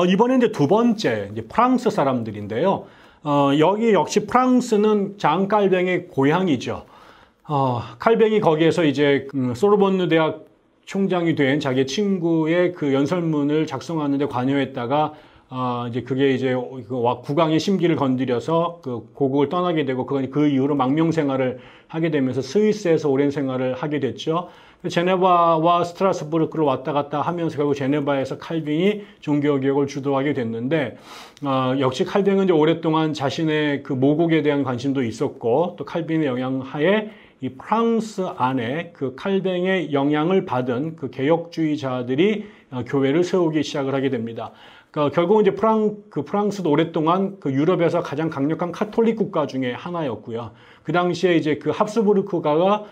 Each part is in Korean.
이번에 이제 두 번째, 이제 프랑스 사람들인데요. 여기 역시 프랑스는 장 칼뱅의 고향이죠. 칼뱅이 거기에서 이제 소르본느 대학 총장이 된 자기 친구의 그 연설문을 작성하는데 관여했다가 이제 그게 이제 국왕의 심기를 건드려서 그 고국을 떠나게 되고 그 이후로 망명 생활을 하게 되면서 스위스에서 오랜 생활을 하게 됐죠. 제네바와 스트라스부르크를 왔다 갔다 하면서 결국 제네바에서 칼뱅이 종교개혁을 주도하게 됐는데 역시 칼뱅은 이제 오랫동안 자신의 그 모국에 대한 관심도 있었고 또 칼뱅의 영향 하에 이 프랑스 안에 그 칼뱅의 영향을 받은 그 개혁주의자들이 교회를 세우기 시작을 하게 됩니다. 그러니까 결국은 이제 프랑스도 오랫동안 그 유럽에서 가장 강력한 카톨릭 국가 중에 하나였고요. 그 당시에 이제 그 합스부르크가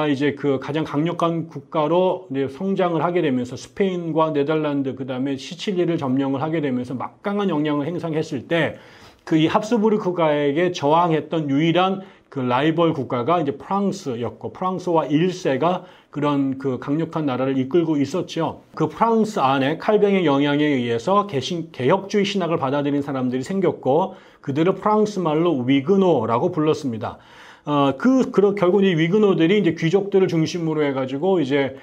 이제 그 가장 강력한 국가로 이제 성장을 하게 되면서 스페인과 네덜란드 그다음에 시칠리를 점령을 하게 되면서 막강한 영향을 행사했을 때 그 이 합스부르크가에게 저항했던 유일한 그 라이벌 국가가 이제 프랑스였고 프랑스와 1세가 그런 그 강력한 나라를 이끌고 있었죠. 그 프랑스 안에 칼뱅의 영향에 의해서 개혁주의 신학을 받아들인 사람들이 생겼고 그들을 프랑스 말로 위그노라고 불렀습니다. 결국 이 위그노들이 이제 귀족들을 중심으로 해가지고 이제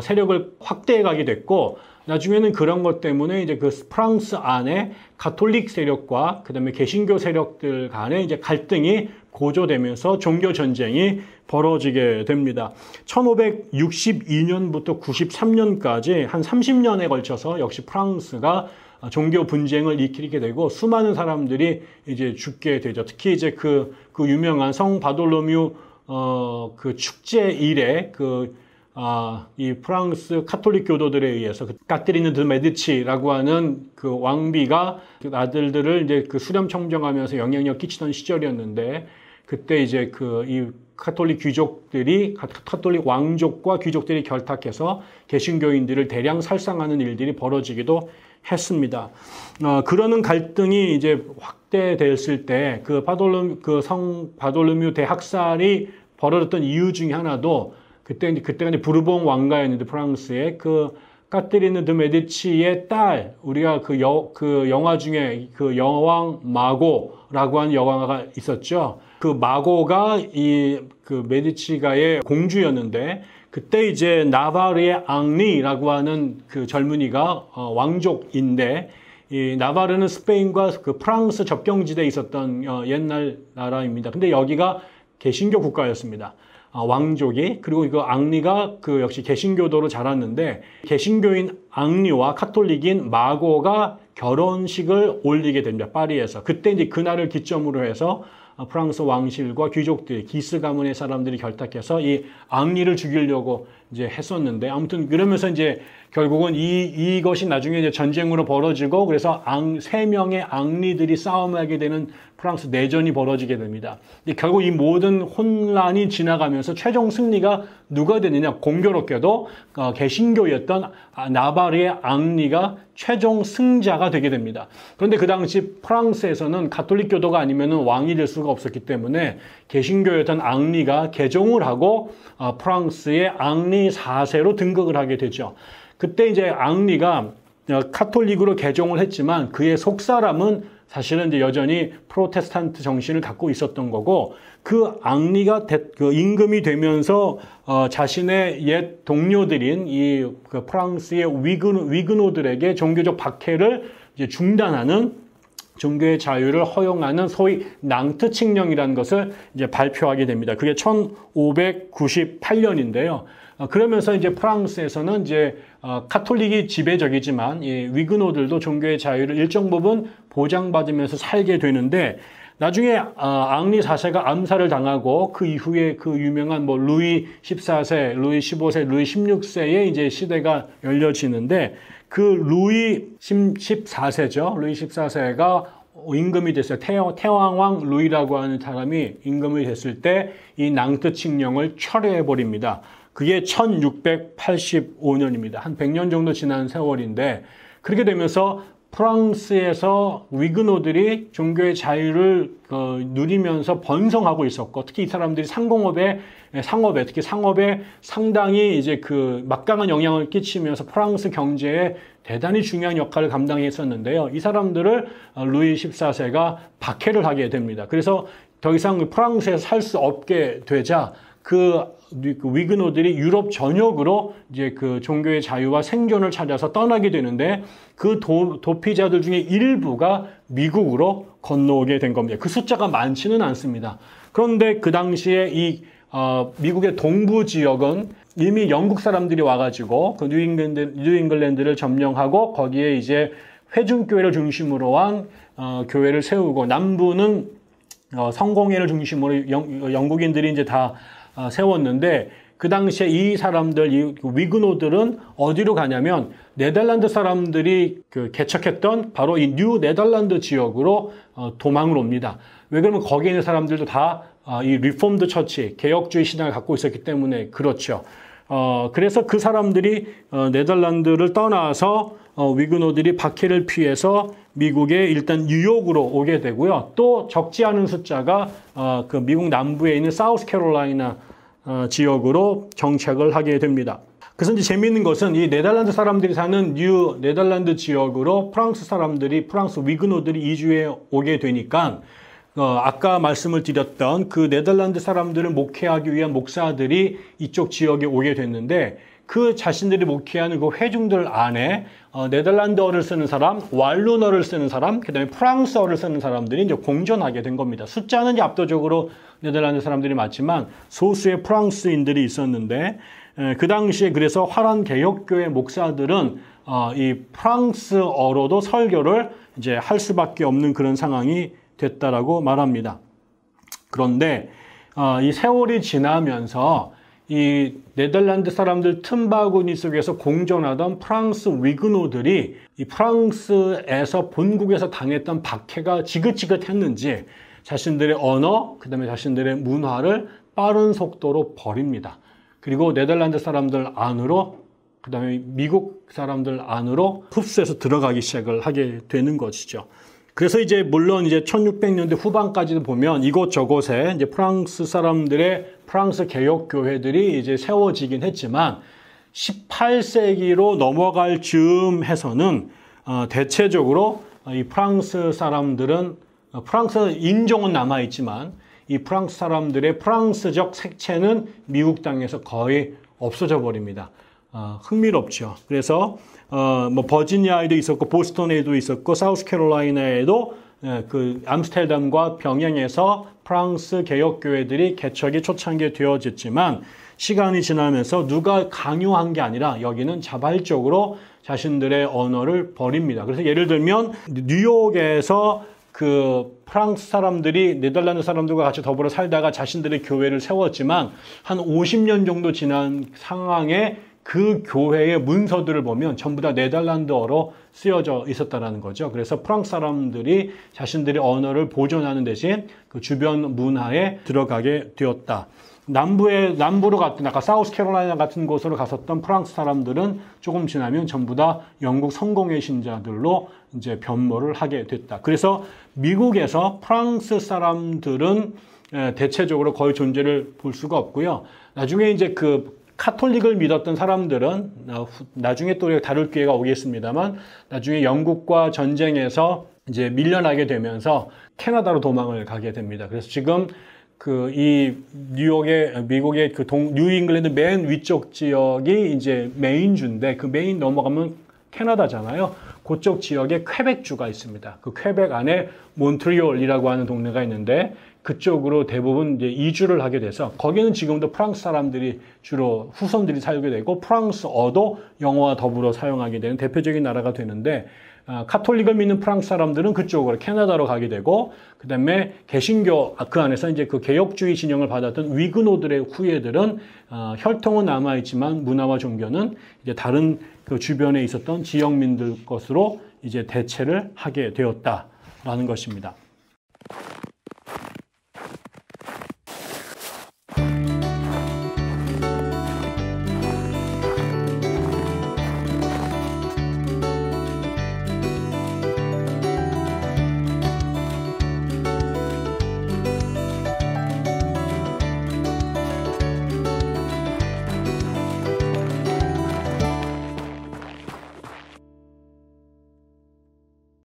세력을 확대해 가게 됐고 나중에는 그런 것 때문에 이제 그 프랑스 안에 가톨릭 세력과 그다음에 개신교 세력들 간에 이제 갈등이 고조되면서 종교 전쟁이 벌어지게 됩니다. 1562년부터 93년까지 한 30년에 걸쳐서 역시 프랑스가 종교 분쟁을 일으키게 되고 수많은 사람들이 이제 죽게 되죠. 특히 이제 그 유명한 성 바돌로뮤 그 축제 일에 이 프랑스 카톨릭 교도들에 의해서 까테리느 드 메디치라고 하는 그 왕비가 그 아들들을 이제 그 수렴 청정하면서 영향력 끼치던 시절이었는데 그때 이제 이 카톨릭 귀족들이 카톨릭 왕족과 귀족들이 결탁해서 개신교인들을 대량 살상하는 일들이 벌어지기도 했습니다. 그러는 갈등이 이제 확대됐을 때 성 바돌로뮤 대학살이 벌어졌던 이유 중에 하나도 그때가 이제 부르봉 왕가였는데 프랑스의 그 까테리느 드 메디치의 딸 우리가 그 영화 중에 그 여왕 마고라고 하는 여왕가 있었죠. 그 마고가 그 메디치가의 공주였는데 그때 이제 나바르의 앙리라고 하는 그 젊은이가 왕족인데 이 나바르는 스페인과 그 프랑스 접경지대에 있었던 옛날 나라입니다. 근데 여기가 개신교 국가였습니다. 왕족이 그리고 이거 앙리가 그 역시 개신교도로 자랐는데 개신교인 앙리와 카톨릭인 마고가 결혼식을 올리게 됩니다. 파리에서. 그때 이제 그날을 기점으로 해서 프랑스 왕실과 귀족들, 기스 가문의 사람들이 결탁해서 이 앙리를 죽이려고 이제 했었는데 아무튼 그러면서 이제 결국은 이것이 나중에 이제 전쟁으로 벌어지고 그래서 세 명의 앙리들이 싸움하게 되는 프랑스 내전이 벌어지게 됩니다. 결국 이 모든 혼란이 지나가면서 최종 승리가 누가 되느냐? 공교롭게도 개신교였던 나바르의 앙리가 최종 승자가 되게 됩니다. 그런데 그 당시 프랑스에서는 가톨릭 교도가 아니면 왕이 될 수가 없었기 때문에 개신교였던 앙리가 개종을 하고 프랑스의 앙리 4세로 등극을 하게 되죠. 그때 이제 앙리가 카톨릭으로 개종을 했지만 그의 속사람은 사실은 이제 여전히 프로테스탄트 정신을 갖고 있었던 거고 그 앙리가 그 임금이 되면서 자신의 옛 동료들인 그 프랑스의 위그노들에게 종교적 박해를 이제 중단하는 종교의 자유를 허용하는 소위 낭트 칙령이라는 것을 이제 발표하게 됩니다. 그게 1598년인데요. 그러면서 이제 프랑스에서는 이제 카톨릭이 지배적이지만 위그노들도 종교의 자유를 일정 부분 보장받으면서 살게 되는데 나중에 앙리 4세가 암살을 당하고 그 이후에 그 유명한 루이 14세, 루이 15세, 루이 16세의 이제 시대가 열려지는데 그 루이 14세죠. 루이 14세가 임금이 됐어요. 태왕왕 루이라고 하는 사람이 임금이 됐을 때 이 낭트 칙령을 철회해 버립니다. 그게 1685년입니다. 한 100년 정도 지난 세월인데 그렇게 되면서 프랑스에서 위그노들이 종교의 자유를 누리면서 번성하고 있었고, 특히 이 사람들이 상업에 특히 상업에 상당히 이제 그 막강한 영향을 끼치면서 프랑스 경제에 대단히 중요한 역할을 감당했었는데요. 이 사람들을 루이 14세가 박해를 하게 됩니다. 그래서 더 이상 프랑스에서 살 수 없게 되자 그 위그노들이 유럽 전역으로 이제 그 종교의 자유와 생존을 찾아서 떠나게 되는데, 그 도피자들 중에 일부가 미국으로 건너오게 된 겁니다. 그 숫자가 많지는 않습니다. 그런데 그 당시에 이 미국의 동부 지역은 이미 영국 사람들이 와가지고 그 뉴잉글랜드를 점령하고 거기에 이제 회중교회를 중심으로 한 교회를 세우고, 남부는 성공회를 중심으로 영국인들이 이제 다 세웠는데, 그 당시에 이 사람들, 이 위그노들은 어디로 가냐면 네덜란드 사람들이 개척했던 바로 이 뉴 네덜란드 지역으로 도망을 옵니다. 왜 그러면 거기에 있는 사람들도 다 이 리폼드 처치, 개혁주의 신앙을 갖고 있었기 때문에 그렇죠. 그래서 그 사람들이 네덜란드를 떠나서 위그노들이 박해를 피해서 미국에 일단 뉴욕으로 오게 되고요. 또 적지 않은 숫자가 그 미국 남부에 있는 사우스캐롤라이나 지역으로 정착을 하게 됩니다. 그래서 이제 재미있는 것은 이 네덜란드 사람들이 사는 뉴 네덜란드 지역으로 프랑스 위그노들이 이주해 오게 되니까 아까 말씀을 드렸던 그 네덜란드 사람들을 목회하기 위한 목사들이 이쪽 지역에 오게 됐는데, 그 자신들이 목회하는 그 회중들 안에 네덜란드어를 쓰는 사람, 왈론어를 쓰는 사람, 그 다음에 프랑스어를 쓰는 사람들이 이제 공존하게 된 겁니다. 숫자는 이제 압도적으로 네덜란드 사람들이 많지만 소수의 프랑스인들이 있었는데, 그 당시에 그래서 화란 개혁교회 목사들은 이 프랑스어로도 설교를 이제 할 수밖에 없는 그런 상황이 됐다라고 말합니다. 그런데 이 세월이 지나면서 이 네덜란드 사람들 틈바구니 속에서 공존하던 프랑스 위그노들이 이 프랑스에서 본국에서 당했던 박해가 지긋지긋했는지 자신들의 언어, 그 다음에 자신들의 문화를 빠른 속도로 버립니다. 그리고 네덜란드 사람들 안으로, 그 다음에 미국 사람들 안으로 흡수해서 들어가기 시작을 하게 되는 것이죠. 그래서 이제 물론 이제 1600년대 후반까지도 보면 이곳저곳에 이제 프랑스 사람들의 프랑스 개혁 교회들이 이제 세워지긴 했지만 18세기로 넘어갈 즈음해서는 대체적으로 이 프랑스 사람들은 프랑스 인종은 남아 있지만 이 프랑스 사람들의 프랑스적 색채는 미국 땅에서 거의 없어져 버립니다. 흥미롭죠. 그래서 뭐 버지니아에도 있었고 보스턴에도 있었고 사우스캐롤라이나에도 그 암스테르담과 병행해서 프랑스 개혁교회들이 개척이 초창기에 되어졌지만 시간이 지나면서 누가 강요한 게 아니라 여기는 자발적으로 자신들의 언어를 버립니다. 그래서 예를 들면 뉴욕에서 그 프랑스 사람들이 네덜란드 사람들과 같이 더불어 살다가 자신들의 교회를 세웠지만 한 50년 정도 지난 상황에 그 교회의 문서들을 보면 전부 다 네덜란드어로 쓰여져 있었다는 거죠. 그래서 프랑스 사람들이 자신들의 언어를 보존하는 대신 그 주변 문화에 들어가게 되었다. 남부로 갔던 아까 사우스캐롤라이나 같은 곳으로 갔었던 프랑스 사람들은 조금 지나면 전부 다 영국 성공회 신자들로 이제 변모를 하게 됐다. 그래서 미국에서 프랑스 사람들은 대체적으로 거의 존재를 볼 수가 없고요. 나중에 이제 그 카톨릭을 믿었던 사람들은 나중에 또 다룰 기회가 오겠습니다만 나중에 영국과 전쟁에서 이제 밀려나게 되면서 캐나다로 도망을 가게 됩니다. 그래서 지금 그 이 뉴욕의 미국의 그 뉴잉글랜드 맨 위쪽 지역이 이제 메인주인데 그 메인 넘어가면 캐나다잖아요. 그쪽 지역에 퀘벡주가 있습니다. 그 퀘벡 안에 몬트리올이라고 하는 동네가 있는데 그쪽으로 대부분 이제 이주를 하게 돼서 거기는 지금도 프랑스 사람들이 주로 후손들이 살게 되고 프랑스어도 영어와 더불어 사용하게 되는 대표적인 나라가 되는데 카톨릭을 믿는 프랑스 사람들은 그쪽으로 캐나다로 가게 되고 그다음에 개신교 그 안에서 이제 그 개혁주의 진영을 받았던 위그노들의 후예들은 혈통은 남아 있지만 문화와 종교는 이제 다른 그 주변에 있었던 지역민들 것으로 이제 대체를 하게 되었다라는 것입니다.